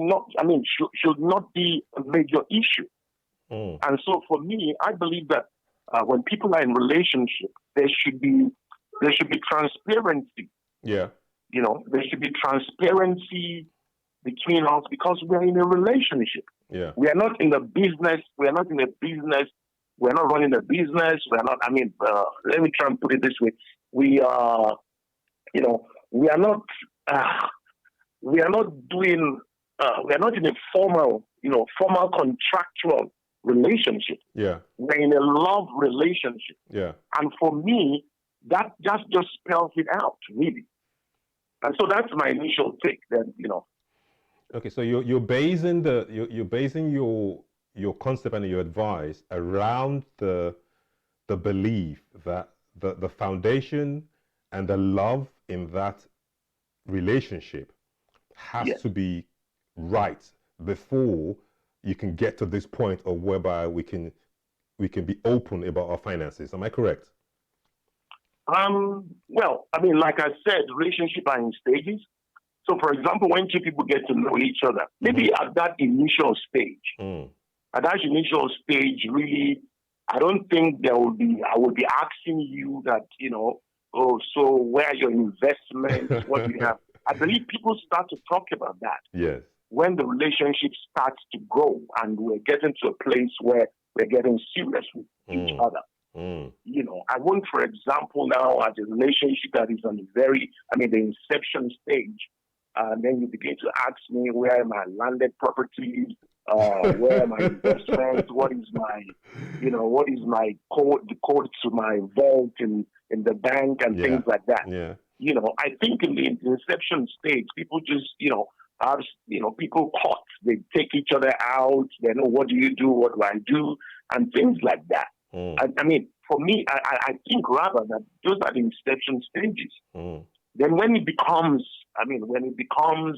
not be a major issue. And so for me, I believe that when people are in relationship, there should be transparency. Yeah. There should be transparency between us because we're in a relationship. Yeah. We are not in the business. We are not in a business. We're not running a business. We're not. Let me try and put it this way: we are, we are not. We are not doing. We are not in a formal contractual relationship. Yeah. We're in a love relationship. Yeah. And for me, that just spells it out, really. And so that's my initial take. Then Okay, so you're basing your concept and your advice around the belief that the foundation and the love in that relationship has to be right before you can get to this point of whereby we can be open about our finances. Am I correct? Well, like I said, relationships are in stages. So, for example, when two people get to know each other, maybe at that initial stage, really, I don't think I would be asking you that, so where are your investments? What do you have? I believe people start to talk about that. Yes. When the relationship starts to grow and we're getting to a place where we're getting serious with each other. I want, for example, now as a relationship that is on the inception stage, and then you begin to ask me where are my landed properties, where are my investments, what is my code, the code to my vault in the bank and things like that. Yeah. I think in the inception stage, people just, have, people caught, they take each other out, they know what do you do, what do I do, and things like that. For me, I think rather that those are the inception stages. Then when it becomes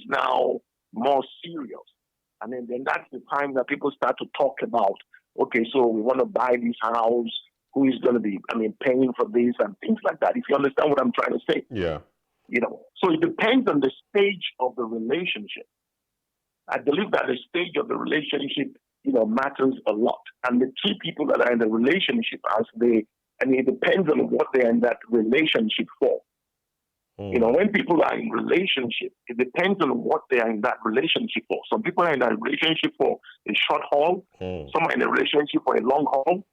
now more serious, then that's the time that people start to talk about, okay, so we want to buy this house, who is going to be, paying for this and things like that, if you understand what I'm trying to say. Yeah. So it depends on the stage of the relationship. I believe that the stage of the relationship, matters a lot. And the two people that are in the relationship, it depends on what they're in that relationship for. When people are in relationship, it depends on what they are in that relationship for. Some people are in that relationship for a short haul. Some are in a relationship for a long haul.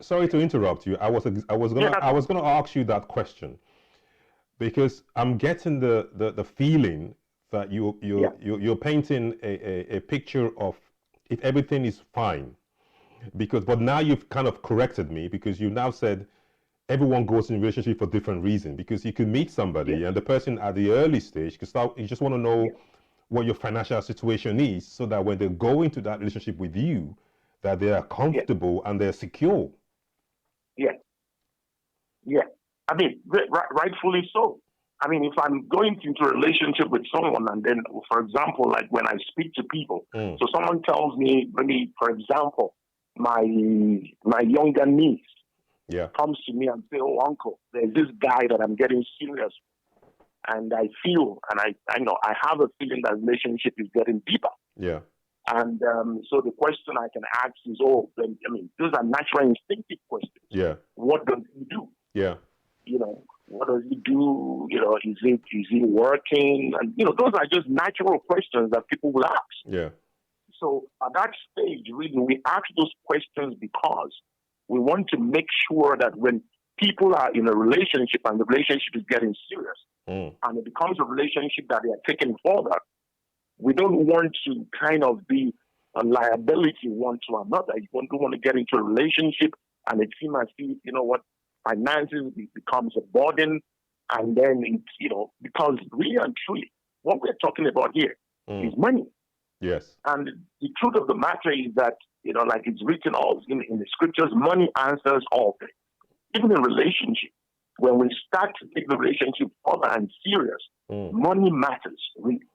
Sorry to interrupt you. I was gonna ask you that question because I'm getting the feeling that you're painting a picture of if everything is fine, but now you've kind of corrected me because you now said everyone goes in a relationship for different reasons, because you can meet somebody and the person at the early stage you just want to know what your financial situation is, so that when they go into that relationship with you, that they are comfortable and they're secure. Rightfully so. If I'm going into a relationship with someone, and then, for example, like when I speak to people, so someone tells me, maybe, for example, my younger niece comes to me and say, "Oh, uncle, there's this guy that I'm getting serious, and I feel, and I know, I have a feeling that relationship is getting deeper." Yeah. And so the question I can ask is, those are natural, instinctive questions. Yeah. What does he do? Yeah. What does he do? Is he working? And those are just natural questions that people will ask. Yeah. So at that stage, really, we ask those questions because we want to make sure that when people are in a relationship and the relationship is getting serious, and it becomes a relationship that they are taking further, we don't want to kind of be a liability one to another. You don't want to get into a relationship and it seems as if, finances becomes a burden, and then because really and truly, what we're talking about here is money. Yes. And the truth of the matter is that, like it's written all in the scriptures, money answers all things. Even in relationship, when we start to take the relationship further and serious, money matters, really.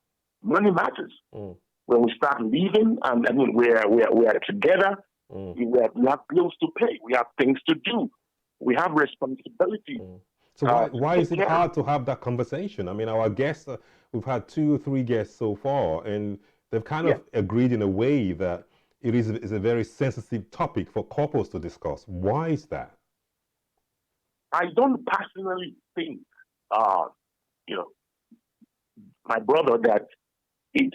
Money matters. When we start living, and we are together, we have bills to pay, we have things to do. We have responsibility. So why is it care. hard to have that conversation? I mean, our guests, we've had 2 or 3 guests so far, and they've kind of agreed in a way that it is a very sensitive topic for couples to discuss. Why is that? I don't personally think, you know, my brother, that it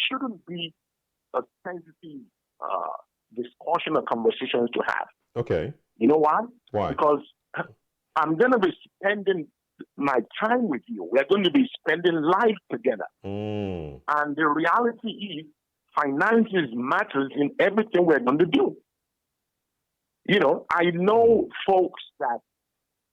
shouldn't be a sensitive discussion or conversation to have. Okay. You know why? Why? Because I'm going to be spending my time with you. We're going to be spending life together. And the reality is, finances matters in everything we're going to do. You know, I know folks that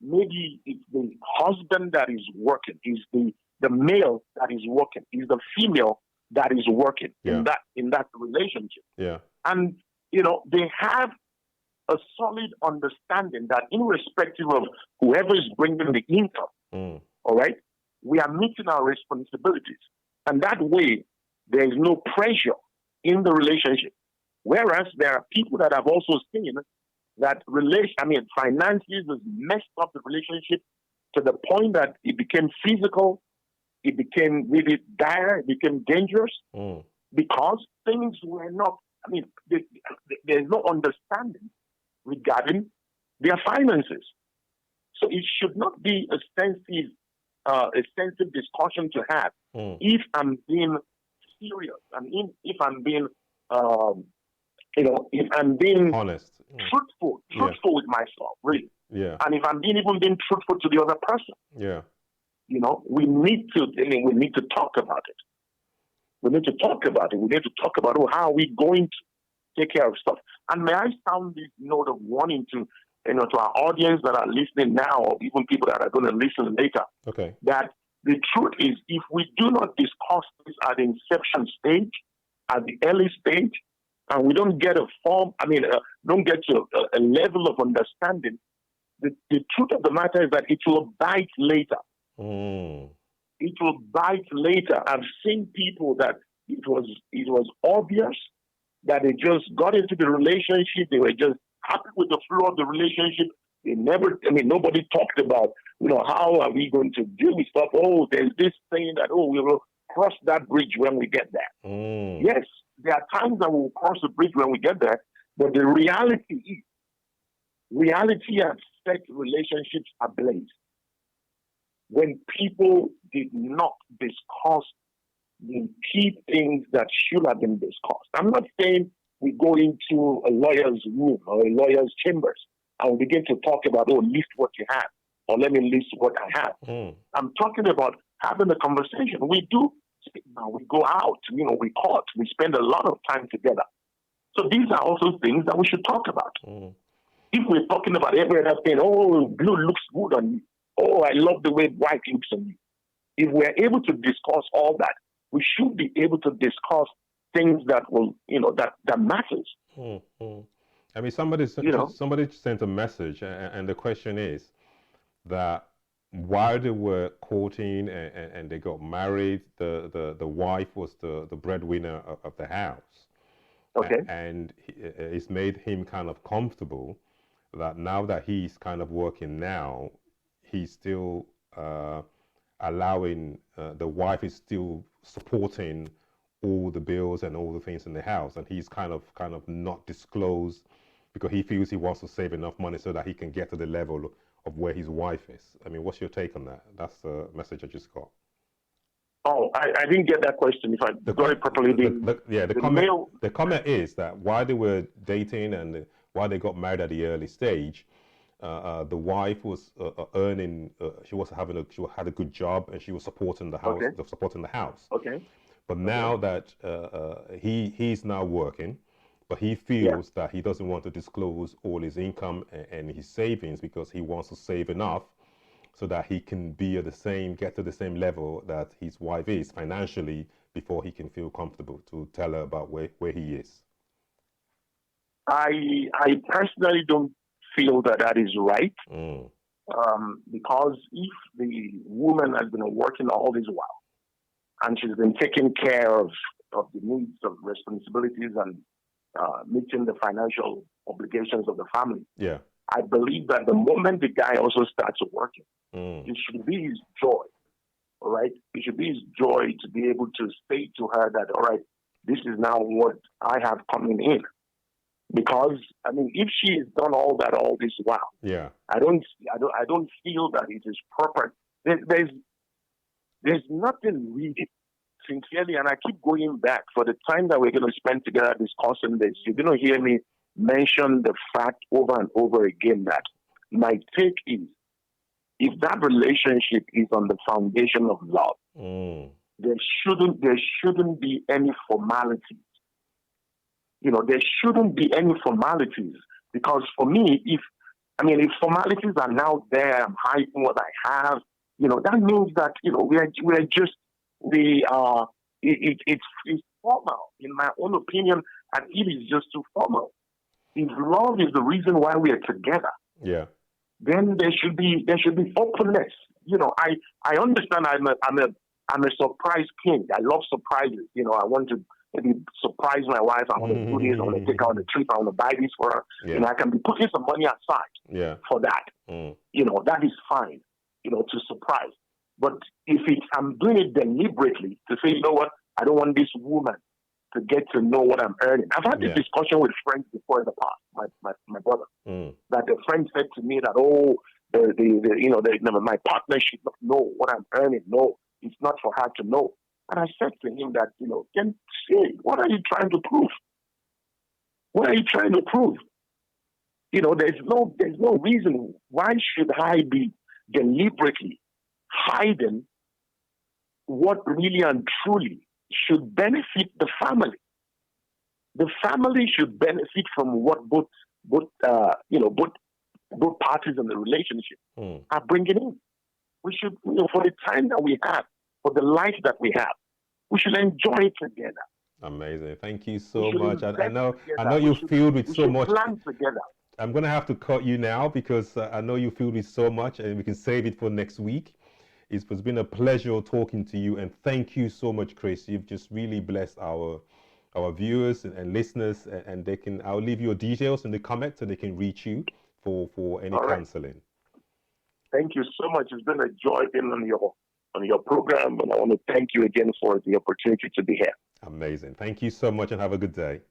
maybe it's the husband that is working, is the male that is working, is the female that is working in that relationship. Yeah. And, you know, they have a solid understanding that irrespective of whoever is bringing the income, all right, we are meeting our responsibilities. And that way, there is no pressure in the relationship. Whereas there are people that have also seen that finances has messed up the relationship to the point that it became physical, it became really dire, it became dangerous because things were not, there's no understanding regarding their finances. So it should not be a sensitive discussion to have if I'm being serious and if I'm being, if I'm being honest, truthful with myself, really. Yeah. And if I'm being truthful to the other person. Yeah. You know, we need to talk about it. We need to talk about it. We need to talk about how are we going to take care of stuff. And may I sound this note of warning to our audience that are listening now, or even people that are going to listen later. Okay. That the truth is, if we do not discuss this at the inception stage, at the early stage, and we don't get don't get to a level of understanding, the truth of the matter is that it will bite later. It will bite later. I've seen people that it was obvious that they just got into the relationship. They were just happy with the flow of the relationship. They nobody talked about, how are we going to deal with stuff? Oh, there's this thing that, we will cross that bridge when we get there. Yes, there are times that we'll cross the bridge when we get there, but the reality has set relationships ablaze when people did not discuss the key things that should have been discussed. I'm not saying we go into a lawyer's room or a lawyer's chambers and we begin to talk about, list what you have, or let me list what I have. I'm talking about having a conversation. We do, we go out, we court, we spend a lot of time together. So these are also things that we should talk about. If we're talking about every other thing, blue looks good on you. Oh, I love the way white looks on you. If we're able to discuss all that, we should be able to discuss things that will, that matters. Somebody sent a message, and the question is that while they were courting and they got married, the wife was the breadwinner of the house. Okay. And it's made him kind of comfortable that now that he's kind of working now, he's still allowing, the wife is still supporting all the bills and all the things in the house, and he's kind of not disclosed because he feels he wants to save enough money so that he can get to the level of where his wife is. What's your take on that? That's the message I just got. Oh, I didn't get that question. If I got it properly, the comment is that while they were dating and while they got married at the early stage, the wife was earning. She had a good job and she was supporting the house. Okay. But now that he's now working, but he feels that he doesn't want to disclose all his income and his savings because he wants to save enough so that he can get to the same level that his wife is financially before he can feel comfortable to tell her about where he is. I personally don't feel that is right. Because if the woman has been working all this while and she's been taking care of the needs, of responsibilities, and meeting the financial obligations of the family, I believe that the moment the guy also starts working, it should be his joy, all right? It should be his joy to be able to say to her that, all right, this is now what I have coming in. Because I mean, if she has done all that all this while, I don't feel that it is proper. There's nothing really, sincerely, and I keep going back for the time that we're going to spend together discussing this. You're going to hear me mention the fact over and over again that my take is, if that relationship is on the foundation of love, there shouldn't be any formalities. You know, there shouldn't be any formalities, because for me, if formalities are now there, I'm hiding what I have, you know, that means that, you know, it's formal, in my own opinion, and it is just too formal. If love is the reason why we are together, then there should be openness. You know, I understand I'm a surprise king. I love surprises. You know, I want to maybe surprise my wife. I want to do this. I want to take her on a trip. I want to buy this for her. You know, I can be putting some money aside for that. You know, that is fine, you know, to surprise. But if I'm doing it deliberately to say, you know what, I don't want this woman to get to know what I'm earning. I've had this discussion with friends before in the past, my brother, that a friend said to me that, my partner should not know what I'm earning. No, it's not for her to know. And I said to him that, you know, then say, what are you trying to prove? What are you trying to prove? You know, there's no reason why should I be deliberately hiding what really and truly should benefit the family. The family should benefit from what both parties in the relationship are bringing in. We should, you know, for the time that we have, for the life that we have, we should enjoy it together. Amazing. Thank you so much. I know you're filled with so much. Plan together. I'm going to have to cut you now because I know you filled with so much, and we can save it for next week. It's been a pleasure talking to you, and thank you so much, Chris. You've just really blessed our viewers and listeners, and I'll leave your details in the comments so they can reach you for any counseling. Thank you so much. It's been a joy being on your program, and I want to thank you again for the opportunity to be here. Amazing. Thank you so much, and have a good day.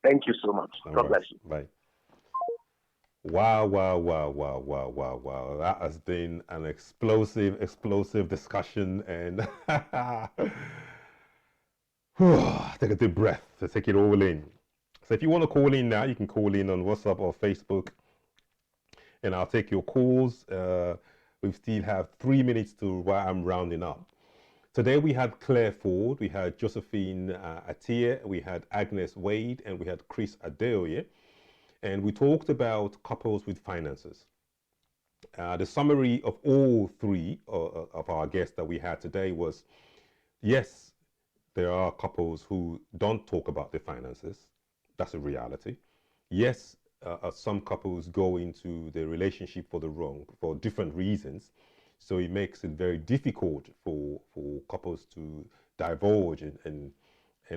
Thank you so much. God bless you. Bye. Wow. That has been an explosive discussion, and take a deep breath to take it all in. So if you want to call in now, you can call in on WhatsApp or Facebook, and I'll take your calls. We still have 3 minutes to while I'm rounding up. Today we had Claire Ford, we had Josephine Atia, we had Agnes Wade, and we had Chris Adeoye. And we talked about couples with finances. The summary of all three of our guests that we had today was, yes, there are couples who don't talk about their finances. That's a reality. Yes, some couples go into their relationship for different reasons. So it makes it very difficult for couples to divulge and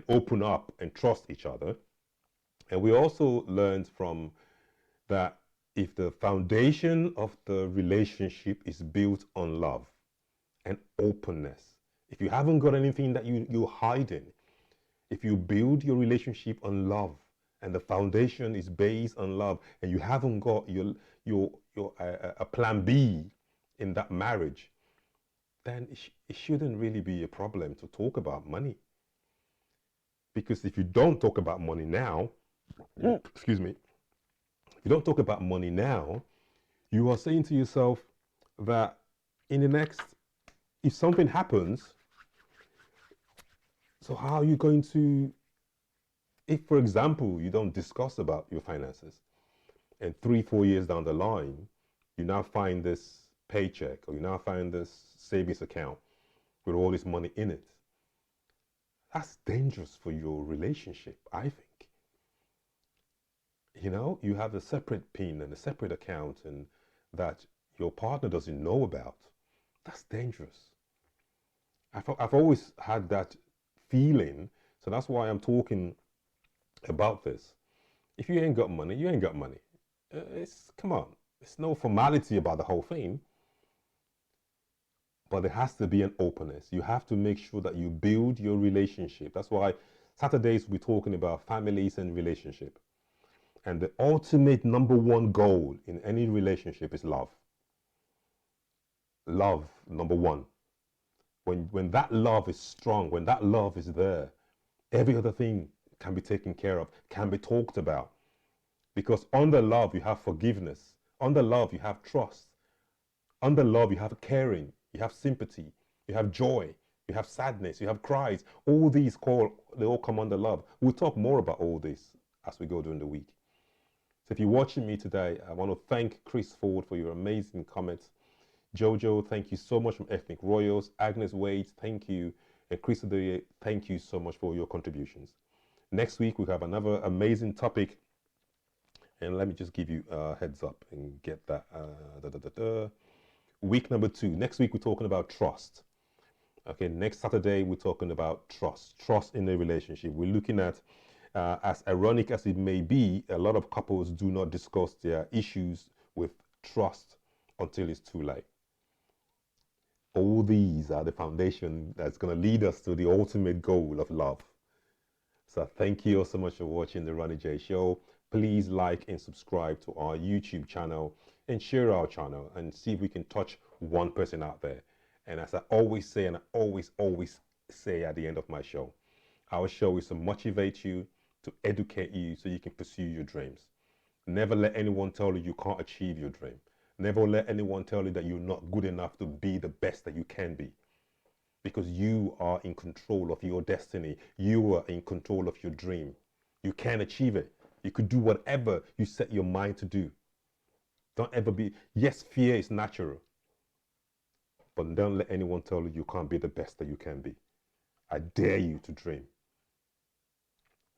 open up and trust each other. And we also learned from that if the foundation of the relationship is built on love and openness, if you haven't got anything that you're hiding, if you build your relationship on love and the foundation is based on love, and you haven't got a plan B in that marriage, then it shouldn't really be a problem to talk about money. Because if you don't talk about money now, excuse me, if you don't talk about money now, you are saying to yourself that if something happens, so how are you going to, if for example, you don't discuss about your finances, and 3-4 years down the line, you now find this paycheck, or you now find this savings account with all this money in it, that's dangerous for your relationship, I think. You know, you have a separate PIN and a separate account, and that your partner doesn't know about. That's dangerous. I've always had that feeling, so that's why I'm talking about this. If you ain't got money, you ain't got money. Come on, it's no formality about the whole thing, but there has to be an openness. You have to make sure that you build your relationship. That's why Saturdays we're talking about families and relationship. And the ultimate number one goal in any relationship is love. Love, number one. When that love is strong, when that love is there, every other thing can be taken care of, can be talked about. Because under love, you have forgiveness. Under love, you have trust. Under love, you have caring, you have sympathy, you have joy, you have sadness, you have cries. All these they all come under love. We'll talk more about all this as we go during the week. So if you're watching me today, I want to thank Chris Ford for your amazing comments. Jojo, thank you so much from Ethnic Royals. Agnes Wade, thank you. And Chris Adoye, thank you so much for your contributions. Next week, we have another amazing topic. And let me just give you a heads up and get that. Week number 2. Next week, we're talking about trust. Okay, next Saturday, we're talking about trust. Trust in a relationship. We're looking at, as ironic as it may be, a lot of couples do not discuss their issues with trust until it's too late. All these are the foundation that's going to lead us to the ultimate goal of love. So thank you all so much for watching the Ronnie J Show. Please like and subscribe to our YouTube channel and share our channel and see if we can touch one person out there. And as I always say, and I always say at the end of my show, our show is to motivate you, to educate you so you can pursue your dreams. Never let anyone tell you you can't achieve your dream. Never let anyone tell you that you're not good enough to be the best that you can be. Because you are in control of your destiny. You are in control of your dream. You can achieve it. You could do whatever you set your mind to do. Don't ever be, yes, fear is natural. But don't let anyone tell you you can't be the best that you can be. I dare you to dream.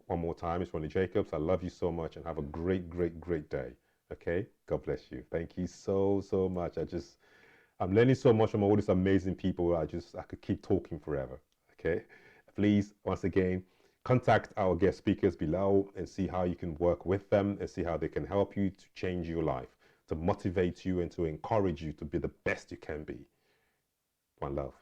One more time, it's Ronnie Jacobs. I love you so much and have a great, great, great day. Okay? God bless you. Thank you so, so much. I'm learning so much from all these amazing people. I could keep talking forever. Okay? Please, once again, contact our guest speakers below and see how you can work with them and see how they can help you to change your life, to motivate you and to encourage you to be the best you can be. One love.